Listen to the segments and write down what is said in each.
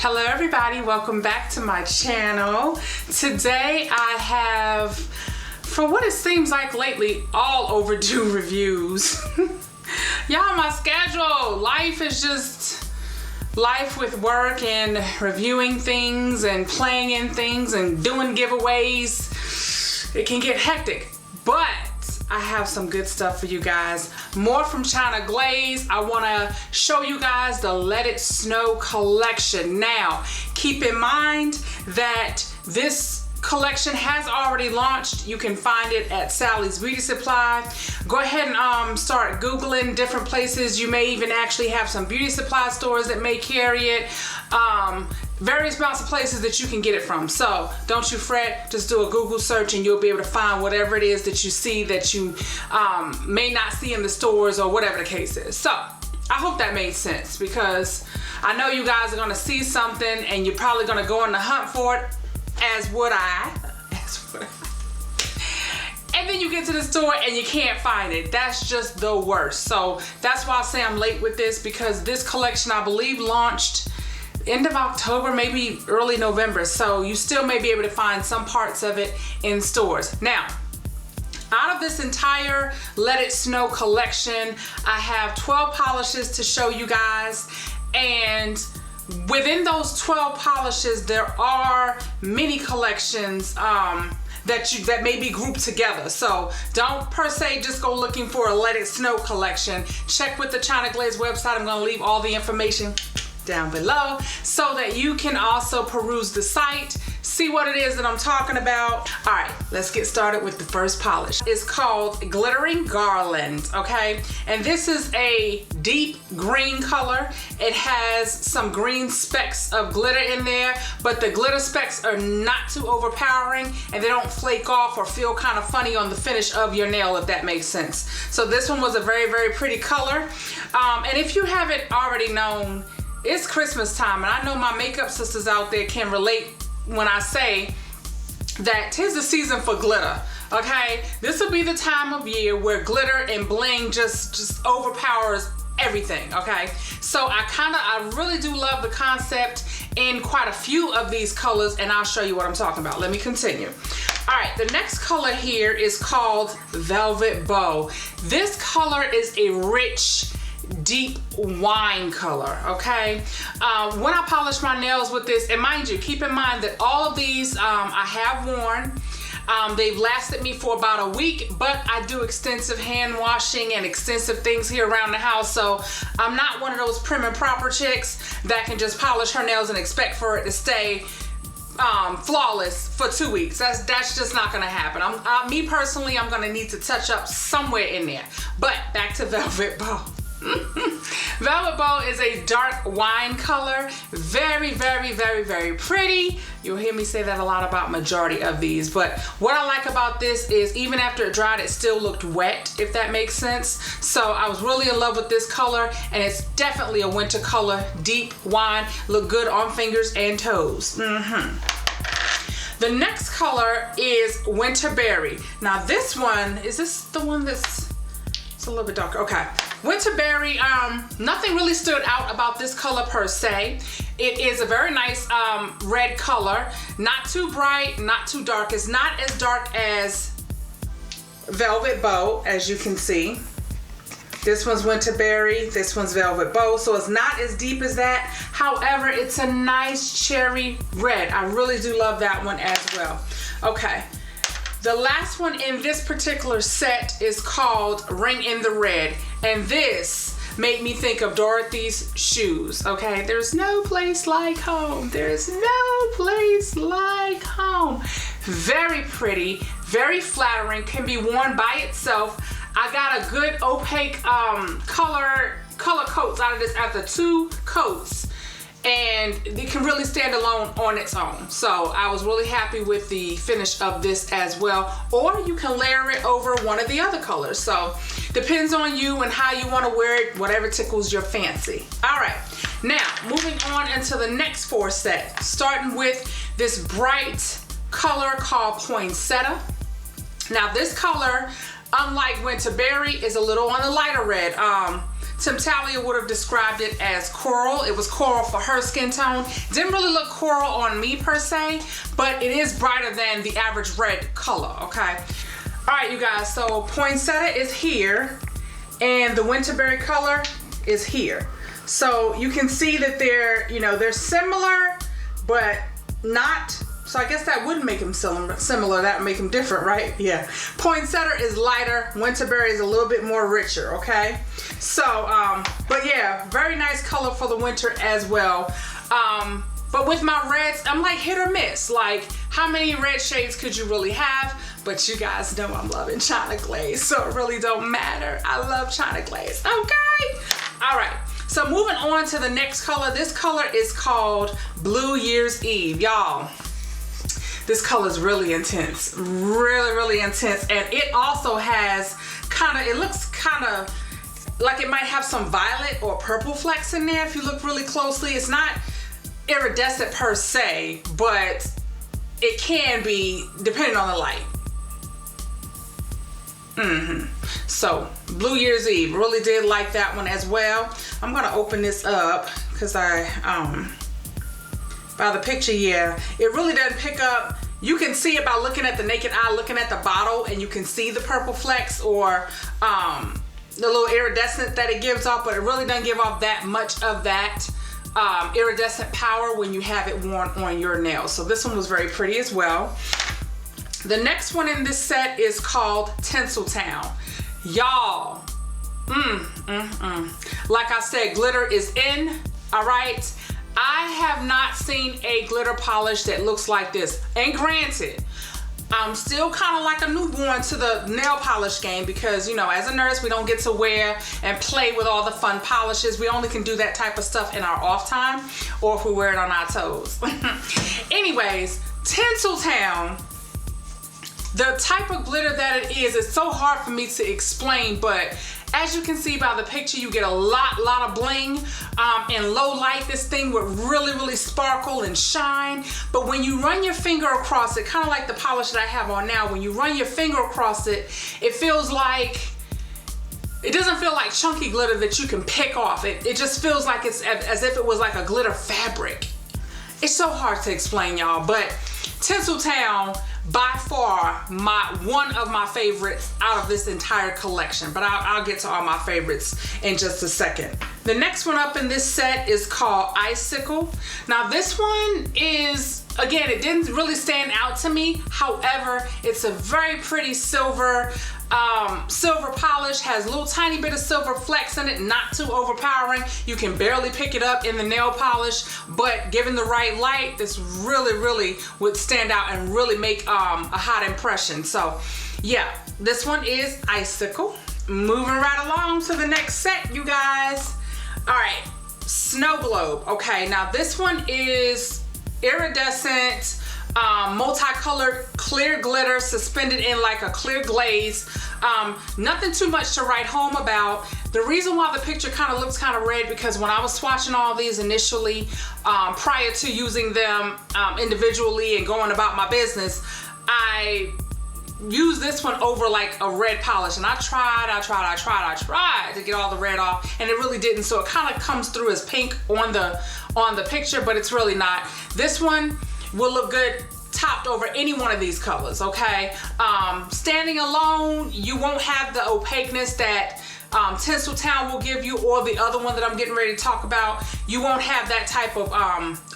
Hello everybody, welcome back to my channel. Today I have, for what it seems like lately, all overdue reviews. Y'all, my schedule, life is just life with work and reviewing things and playing in things and doing giveaways. It can get hectic, but I have some good stuff for you guys. More from China Glaze. I want to show you guys the Let It Snow collection. Now, keep in mind that this collection has already launched. You can find it at Sally's Beauty Supply. Go ahead and start Googling different places. You may even actually have some beauty supply stores that may carry it. Various amounts of places that you can get it from. So don't you fret, just do a Google search and you'll be able to find whatever it is that you see that you may not see in the stores or whatever the case is. So I hope that made sense, because I know you guys are gonna see something and you're probably gonna go on the hunt for it, as would I. And then you get to the store and you can't find it. That's just the worst. So that's why I say I'm late with this, because this collection I believe launched end of October, maybe early November. So you still may be able to find some parts of it in stores. Now, out of this entire Let It Snow collection, I have 12 polishes to show you guys. And within those 12 polishes, there are mini collections that may be grouped together. So don't per se just go looking for a Let It Snow collection. Check with the China Glaze website. I'm gonna leave all the information down below so that you can also peruse the site, see what it is that I'm talking about. All right, let's get started with the first polish. It's called Glittering Garland, okay? And this is a deep green color. It has some green specks of glitter in there, but the glitter specks are not too overpowering and they don't flake off or feel kind of funny on the finish of your nail, if that makes sense. So this one was a very, very pretty color. And if you haven't already known, it's Christmas time, and I know my makeup sisters out there can relate when I say that 'tis the season for glitter, okay? This will be the time of year where glitter and bling just overpowers everything, okay? So I really do love the concept in quite a few of these colors, and I'll show you what I'm talking about. Let me continue. All right, the next color here is called Velvet Bow. This color is a rich, deep wine color, okay? When I polish my nails with this, and mind you, keep in mind that all of these I have worn. They've lasted me for about a week, but I do extensive hand washing and extensive things here around the house, so I'm not one of those prim and proper chicks that can just polish her nails and expect for it to stay flawless for 2 weeks. That's just not gonna happen. Me personally, I'm gonna need to touch up somewhere in there. But back to Velvet Bow. Velvet Bow is a dark wine color. Very, very, very, very pretty. You'll hear me say that a lot about majority of these, but what I like about this is even after it dried, it still looked wet, if that makes sense. So I was really in love with this color, and it's definitely a winter color. Deep wine, look good on fingers and toes. The next color is Winterberry. Now this one, is this the one that's, it's a little bit darker, okay. Winterberry, nothing really stood out about this color per se. It is a very nice red color. Not too bright, not too dark. It's not as dark as Velvet Bow, as you can see. This one's Winterberry, this one's Velvet Bow, so it's not as deep as that. However, it's a nice cherry red. I really do love that one as well. Okay. The last one in this particular set is called Ring in the Red, and this made me think of Dorothy's shoes, okay? There's no place like home. There's no place like home. Very pretty, very flattering, can be worn by itself. I got a good opaque color coats out of this after 2 coats. And it can really stand alone on its own. So I was really happy with the finish of this as well. Or you can layer it over one of the other colors. So depends on you and how you want to wear it, whatever tickles your fancy. All right, now moving on into the next 4 set, starting with this bright color called Poinsetta. Now this color, unlike Winterberry, is a little on the lighter red. Timtalia would have described it as coral. It was coral for her skin tone. Didn't really look coral on me per se, but it is brighter than the average red color, okay? All right, you guys, so Poinsetta is here and the Winterberry color is here. So you can see that they're, you know, they're similar, but not, so I guess that wouldn't make them similar, that would make them different, right? Yeah. Poinsetta is lighter, Winterberry is a little bit more richer, okay? So, but yeah, very nice color for the winter as well. But with my reds, I'm like hit or miss. Like, how many red shades could you really have? But you guys know I'm loving China Glaze, so it really don't matter. I love China Glaze, okay? All right, so moving on to the next color. This color is called Blue Year's Eve. Y'all, this color is really intense, really intense. And it also has it looks kind of like it might have some violet or purple flecks in there if you look really closely. It's not iridescent per se, but it can be depending on the light. So Blue Year's Eve, really did like that one as well. I'm gonna open this up because I by the picture, yeah, it really doesn't pick up. You can see it by looking at the naked eye, looking at the bottle, and you can see the purple flecks or the little iridescent that it gives off, but it really doesn't give off that much of that iridescent power when you have it worn on your nails. So this one was very pretty as well. The next one in this set is called Tinsel Town. Y'all, like I said, glitter is in, all right? I have not seen a glitter polish that looks like this. And granted, I'm still kind of like a newborn to the nail polish game because, you know, as a nurse, we don't get to wear and play with all the fun polishes. We only can do that type of stuff in our off time or if we wear it on our toes. Anyways, Tinsel Town, the type of glitter that it is, it's so hard for me to explain, but as you can see by the picture, you get a lot of bling. In low light, this thing would really sparkle and shine. But when you run your finger across it, kind of like the polish that I have on now, when you run your finger across it, it feels like, it doesn't feel like chunky glitter that you can pick off. It just feels like it's as if it was like a glitter fabric. It's so hard to explain, y'all, but Tinsel Town, by far one of my favorites out of this entire collection, but I'll get to all my favorites in just a second. The next one up in this set is called Icicle. Now this one is, again, it didn't really stand out to me. However, it's a very pretty silver polish, has a little tiny bit of silver flecks in it, not too overpowering. You can barely pick it up in the nail polish, but given the right light, this really would stand out and really make a hot impression. So yeah, this one is Icicle. Moving right along to the next set, you guys. All right, Snow Globe. Okay, now this one is iridescent, multicolored clear glitter suspended in like a clear glaze. Nothing too much to write home about. The reason why the picture kind of looks kind of red, because when I was swatching all these initially, prior to using them individually and going about my business, I used this one over like a red polish, and I tried to get all the red off, and it really didn't. So it kind of comes through as pink on the picture, but it's really not. This one will look good topped over any one of these colors, okay? Standing alone, you won't have the opaqueness that Tinsel Town will give you, or the other one that I'm getting ready to talk about. You won't have that type of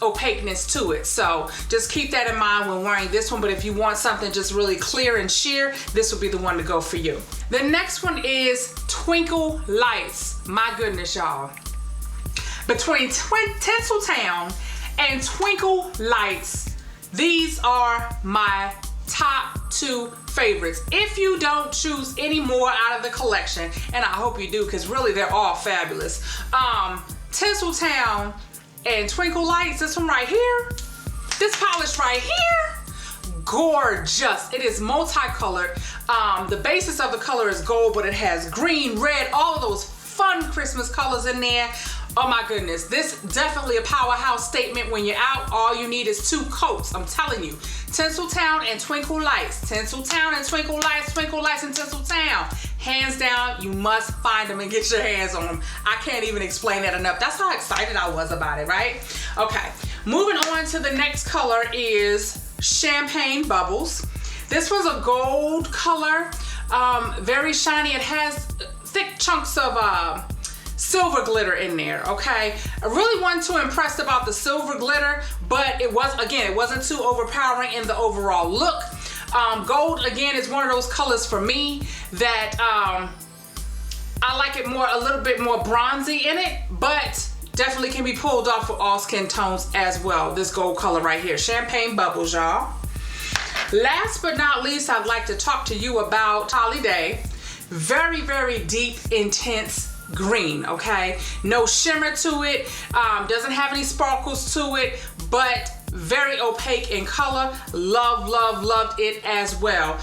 opaqueness to it. So just keep that in mind when wearing this one. But if you want something just really clear and sheer, this will be the one to go for you. The next one is Twinkle Lights. My goodness, y'all. Between Tinsel Town and Twinkle Lights, these are my top two favorites. If you don't choose any more out of the collection, and I hope you do, because really they're all fabulous. Tinsel Town and Twinkle Lights, this one right here, this polish right here, gorgeous. It is multicolored. The basis of the color is gold, but it has green, red, all of those fun Christmas colors in there. Oh my goodness, this definitely a powerhouse statement. When you're out, all you need is 2 coats. I'm telling you, Tinsel Town and Twinkle Lights. Tinsel Town and Twinkle Lights, Twinkle Lights and Tinsel Town. hands down, you must find them and get your hands on them. I can't even explain that enough. That's how excited I was about it, right? Okay, moving on to the next color is Champagne Bubbles. This was a gold color, very shiny. It has thick chunks of silver glitter in there, okay? I really wasn't too impressed about the silver glitter, but it wasn't too overpowering in the overall look. Gold, again, is one of those colors for me that I like it more, a little bit more bronzy in it, but definitely can be pulled off for all skin tones as well. This gold color right here, Champagne Bubbles, y'all. Last but not least, I'd like to talk to you about Holiday. Very, very deep, intense green, okay? No shimmer to it, doesn't have any sparkles to it, but very opaque in color. Loved it as well.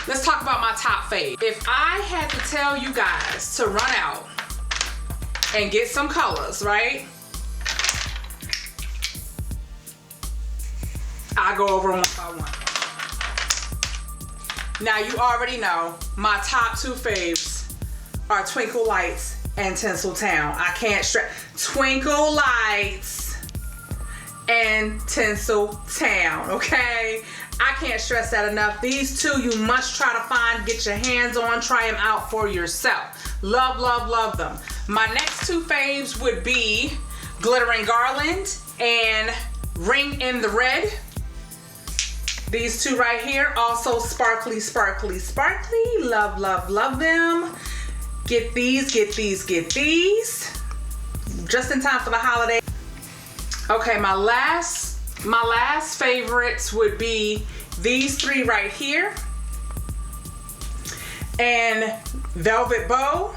Let's talk about my top fave. If I had to tell you guys to run out and get some colors, right? I go over them one by one. Now you already know my top two faves are Twinkle Lights and Tinsel Town. I can't stress Twinkle Lights and Tinsel Town, okay? I can't stress that enough. These two you must try to find, get your hands on, try them out for yourself. Love them. My next two faves would be Glittering Garland and Ring in the Red. These two right here, also sparkly. Love them. Get these. Just in time for the holiday. Okay, my last favorites would be these three right here. And Velvet Bow,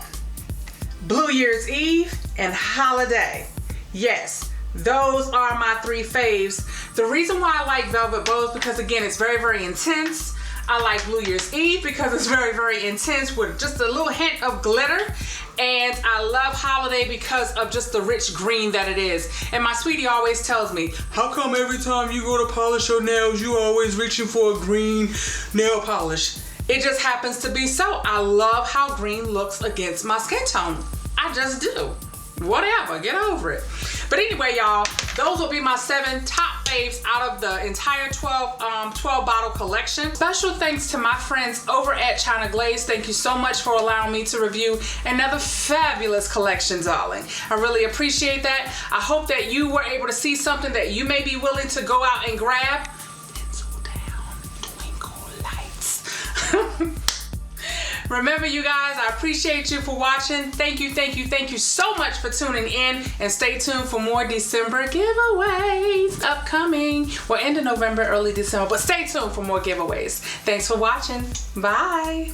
Blue Year's Eve, and Holiday. Yes, those are my three faves. The reason why I like Velvet Bow is because, again, it's very, very intense. I like Blue Year's Eve because it's very, very intense with just a little hint of glitter. And I love Holiday because of just the rich green that it is. And my sweetie always tells me, how come every time you go to polish your nails, you always reaching for a green nail polish? It just happens to be so. I love how green looks against my skin tone. I just do. Whatever, get over it. But anyway, y'all, those will be my 7 top faves out of the entire 12 bottle collection. Special thanks to my friends over at China Glaze. Thank you so much for allowing me to review another fabulous collection, darling. I really appreciate that. I hope that you were able to see something that you may be willing to go out and grab. Tinsel Town, Twinkle Lights. Remember, you guys, I appreciate you for watching. Thank you so much for tuning in, and stay tuned for more December giveaways upcoming. Well, end of November, early December, but stay tuned for more giveaways. Thanks for watching. Bye.